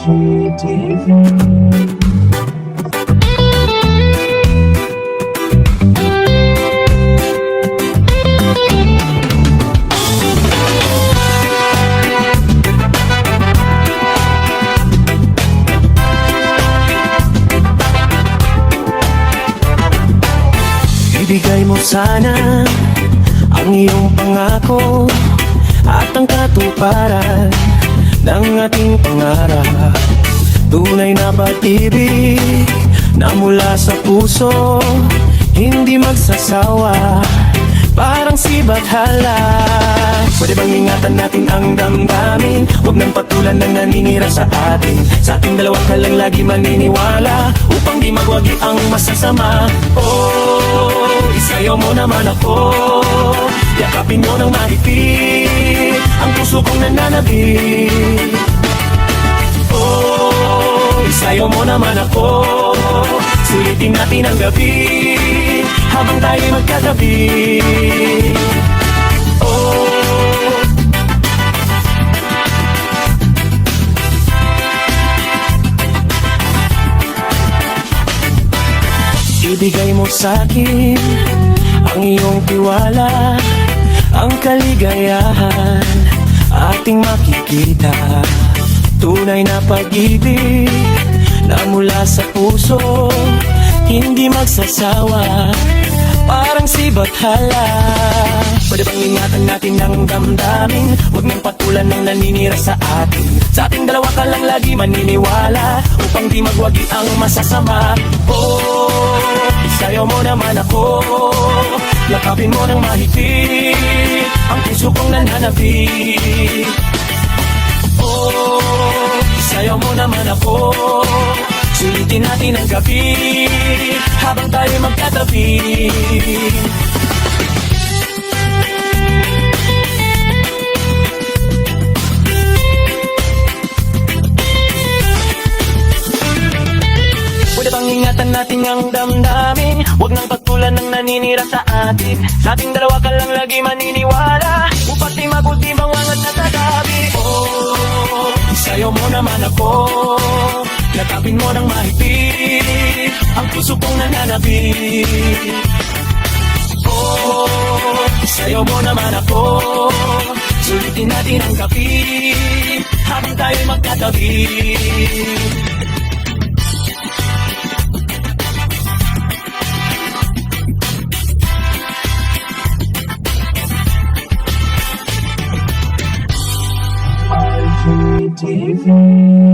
Ibigay mo sana ang iyong pangako at ang katuparan ng ating pangarap. Tunay na pag-ibig na mula sa puso, hindi magsasawa, parang sibat halak. Pwede bang ingatan natin ang damdamin? Huwag nang patulan ng naninira sa atin. Sa ating dalawa ka lang lagi maniniwala, upang di magwagi ang masasama. Oh, isayaw mo naman ako, yakapin mo ng mahigpit ang puso kong nananabik. Oh, isayaw mo naman ako, sulitin natin ang gabi habang tayo'y magkatabi. Oh, ibigay mo sa'kin ang iyong tiwala, ang kaligayahan ating makikita. Tunay na pag-ibig na mula sa puso, hindi magsasawa, parang sibat halak. Pwede bang ingatan natin ang damdamin? Huwag nang patulan ng naninira sa atin. Sa ating dalawa ka lang lagi maniniwala, upang di magwagi ang masasama. Oh, isayaw mo naman ako, yakapin mo ng mahigpit ang puso kong nananabik. Oh, isayaw mo naman ako, sulitin natin ang gabi habang tayo'y magkatabi. Pwede bang ingatan natin ang damdamin? Huwag nang pagtulan ng naninira sa atin. Sa ating dalawa ka lang lagi maniniwala, upang di mabuti mawangat na tatabi. Oh, isayaw mo naman ako, yakapin mo ng mahigpit ang puso kong nananabik. Oh, isayaw mo naman ako, sulitin natin ang gabi habang tayo'y magkatabi. TV.